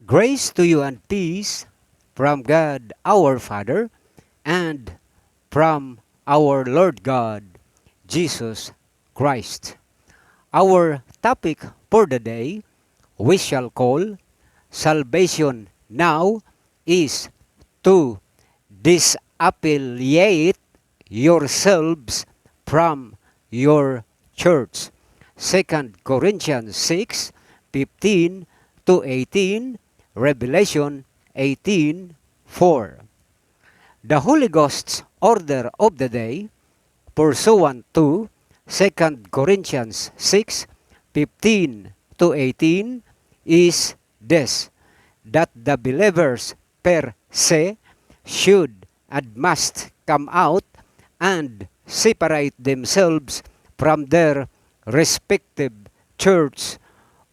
Grace to you and peace from God our Father and from our Lord God, Jesus Christ. Our topic for the day we shall call Salvation Now is to disaffiliate yourselves from your church. 2 Corinthians 6:15 to 18, Revelation 18:4. The Holy Ghost's order of the day, pursuant to 2 Corinthians 6:15 to 18, is this: that the believers per se should and must come out and separate themselves from their respective church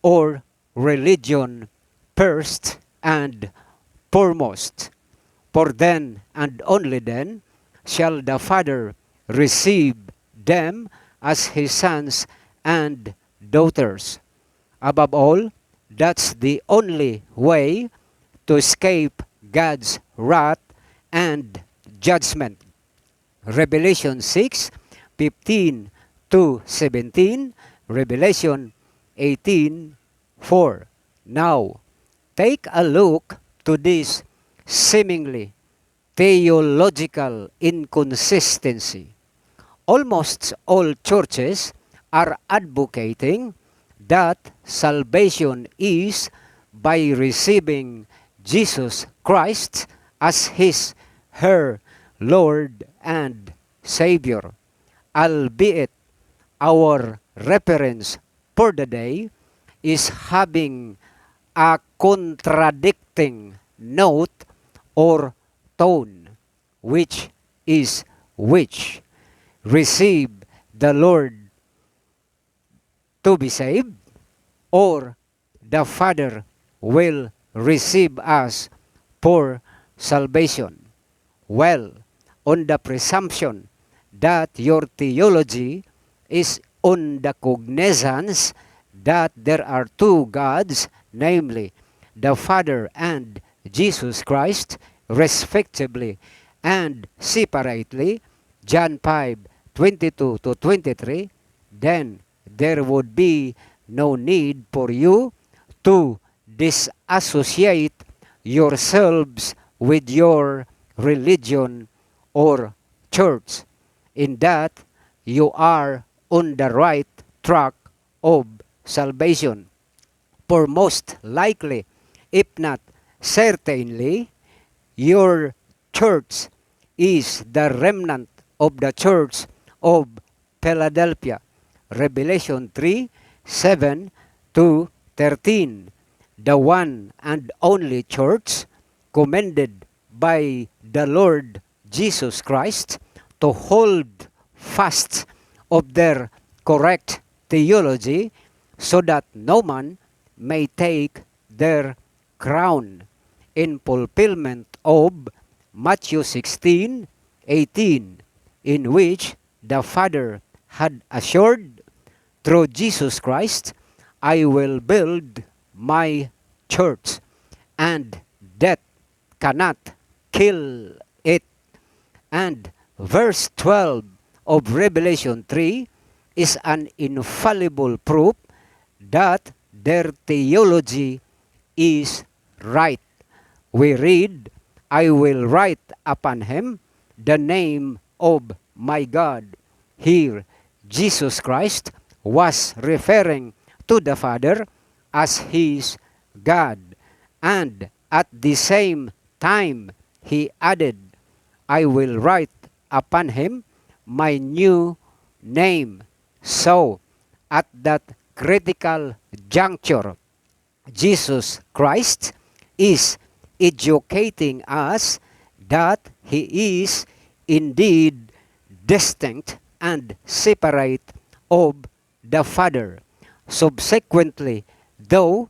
or religion first and foremost. For then and only then shall the Father receive them as his sons and daughters. Above all, that's the only way to escape God's wrath and judgment. Revelation 6:15 to 17, Revelation 18:4. Now, take a look to this seemingly theological inconsistency. Almost all churches are advocating that salvation is by receiving Jesus Christ as her Lord and Savior, albeit our reference for the day is having a contradicting note or tone. Which is which? Receive the Lord to be saved, or the Father will receive us for salvation? Well, on the presumption that your theology is on the cognizance that there are two gods, namely the Father and Jesus Christ, respectively and separately, John 5:22 to 23, then there would be no need for you to disassociate yourselves with your religion or church, in that you are on the right track of salvation. For most likely, if not certainly, your church is the remnant of the church of Philadelphia. Revelation 3:7 to 13. The one and only church commended by the Lord Jesus Christ to hold fast of their correct theology, so that no man may take their crown, in fulfillment of Matthew 16:18, in which the Father had assured, through Jesus Christ, I will build my church, and death cannot kill it. And verse 12 of Revelation 3 is an infallible proof that their theology is right. We read, I will write upon him the name of my God. Here, Jesus Christ was referring to the Father as his God. And at the same time, he added, I will write upon him my new name. So, at that critical juncture, Jesus Christ is educating us that he is indeed distinct and separate of the Father. Subsequently, though,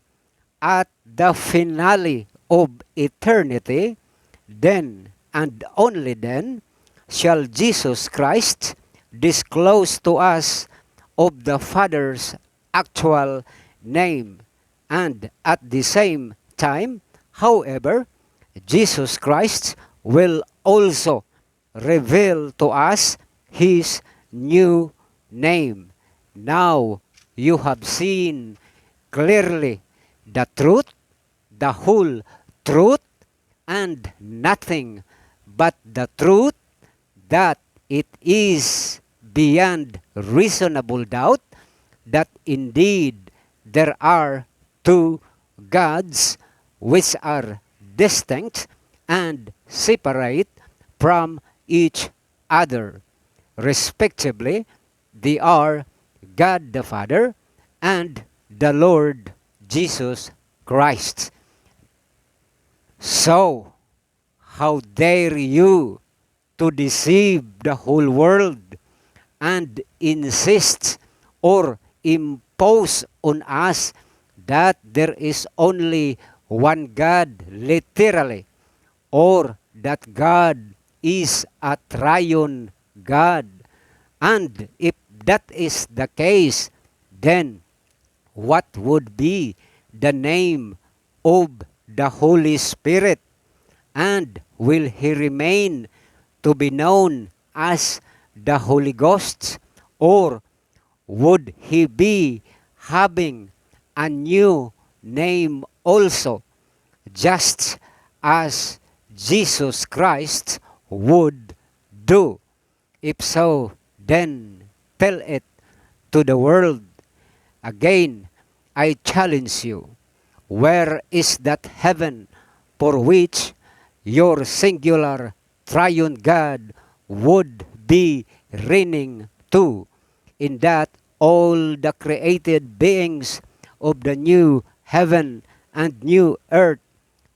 at the finale of eternity, then and only then shall Jesus Christ disclose to us of the Father's actual name, and at the same time, however, Jesus Christ will also reveal to us His new name. Now you have seen clearly the truth, the whole truth, and nothing but the truth, that it is beyond reasonable doubt that indeed there are two gods which are distinct and separate from each other. Respectively, they are God the Father and the Lord Jesus Christ. So, how dare you to deceive the whole world and insist or impose on us that there is only one God, literally, or that God is a triune God? And if that is the case, then what would be the name of the Holy Spirit? And will He remain to be known as the Holy Ghost? Or would He be having a new name also, just as Jesus Christ would do? If so, then tell it to the world. Again, I challenge you, where is that heaven for which your singular triune God would be reigning to, in that all the created beings of the new heaven and new earth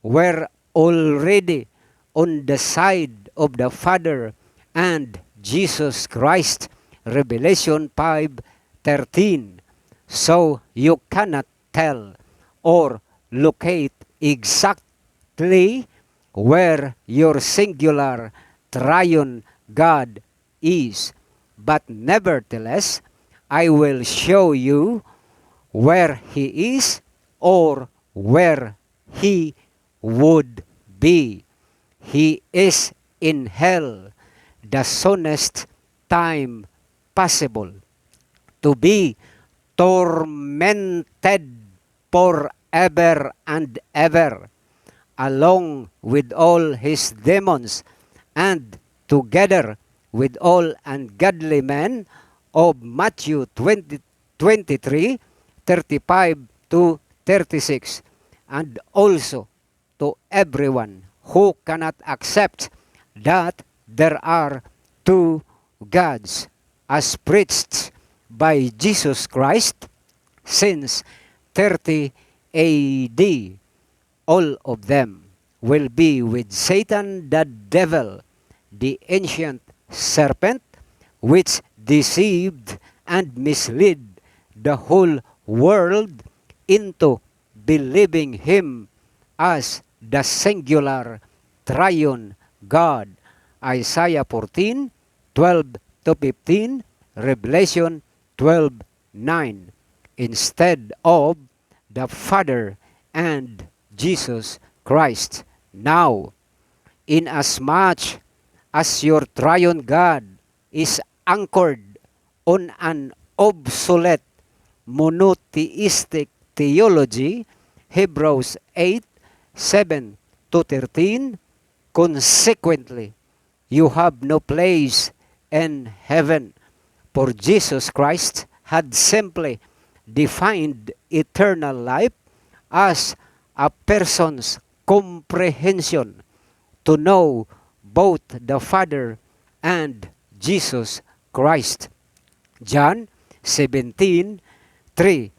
were already on the side of the Father and Jesus Christ? Revelation 5:13. So you cannot tell or locate exactly where your singular triune God is. But nevertheless, I will show you where He is, or where He would be. He is in hell, the soonest time possible, to be tormented forever and ever, along with all his demons, and together with all ungodly men of Matthew 23:35 to 36, and also to everyone who cannot accept that there are two gods as preached by Jesus Christ since 30 AD. All of them will be with Satan the devil, the ancient serpent, which deceived and misled the whole world into believing him as the singular triune God. Isaiah 14:12 to 15, Revelation 12:9, instead of the Father and Jesus Christ. Now, inasmuch as your triune God is anchored on an obsolete monotheistic theology, Hebrews 8:7 to 13, consequently, you have no place in heaven, for Jesus Christ had simply defined eternal life as a person's comprehension to know both the Father and Jesus Christ. John 17:3,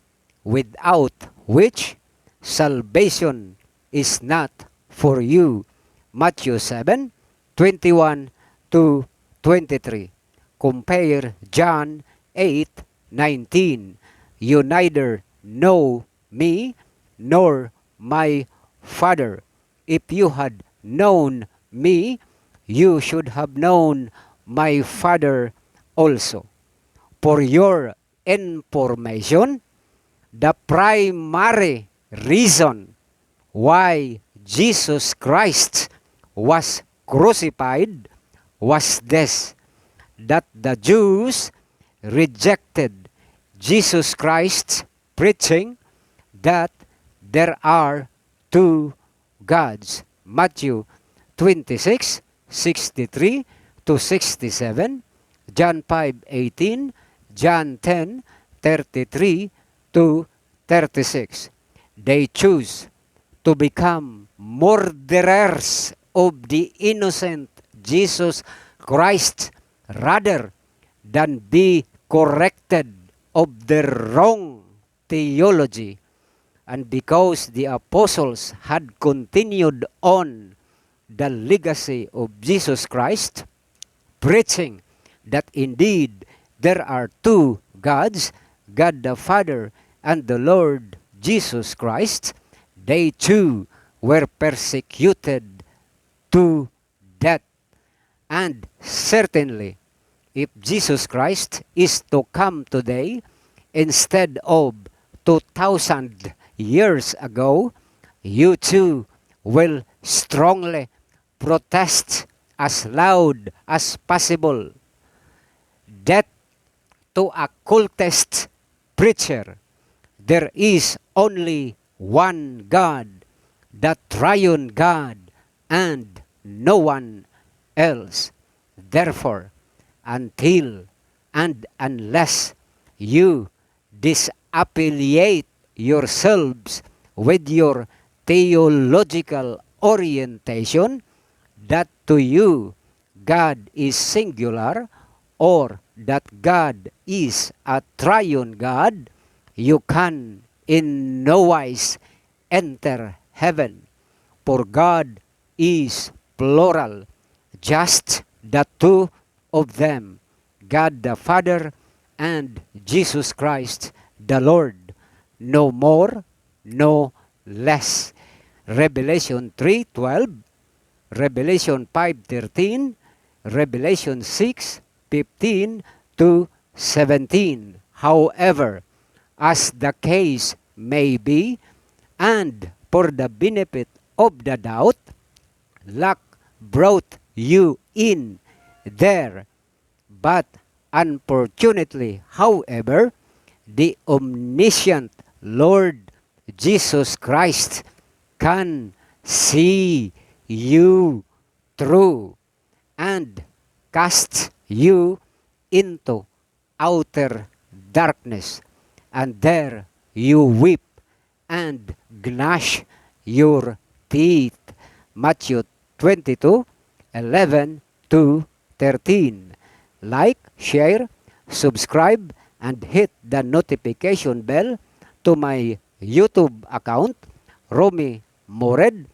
without which salvation is not for you. Matthew 7:21 to 23. Compare John 8:19. You neither know me nor my Father. If you had known me, you should have known my Father also. For your information, the primary reason why Jesus Christ was crucified was this, that the Jews rejected Jesus Christ's preaching that there are two gods. Matthew 26:63 to 67, John 5:18, John 10:33 to 36. They choose to become murderers of the innocent Jesus Christ rather than be corrected of their wrong theology. And because the apostles had continued on the legacy of Jesus Christ, preaching that indeed there are two gods, God the Father and the Lord Jesus Christ, they too were persecuted to death. And certainly, if Jesus Christ is to come today instead of 2,000 years ago, you too will strongly protest as loud as possible. Death to a cultist preacher. There is only one God, the triune God, and no one else. Therefore, until and unless you disaffiliate yourselves with your theological orientation, that to you God is singular, or that God is a triune God, you can in no wise enter heaven. For God is plural, just the two of them, God the Father and Jesus Christ the Lord, no more, no less. Revelation 3:12, Revelation 5:13, Revelation 6:15 to 17. However, as the case may be, and for the benefit of the doubt, luck brought you in there. But unfortunately, however, the omniscient Lord Jesus Christ can see you through and cast you into outer darkness, and there you weep and gnash your teeth. Matthew 22:11 to 13. Like, share, subscribe, and hit the notification bell to my YouTube account, Romy Mored,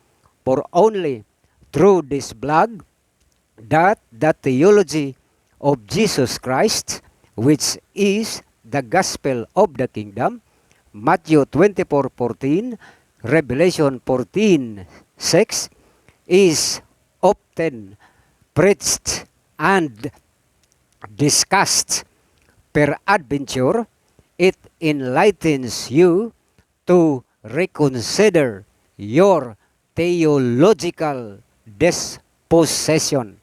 for only through this blog that the theology of Jesus Christ, which is the gospel of the kingdom, Matthew 24:14, Revelation 14:6, is often preached and discussed. Peradventure, it enlightens you to reconsider your theological disposition,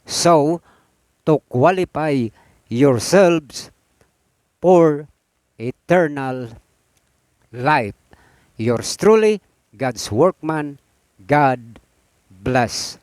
so to qualify yourselves for eternal life. Yours truly, God's workman. God bless.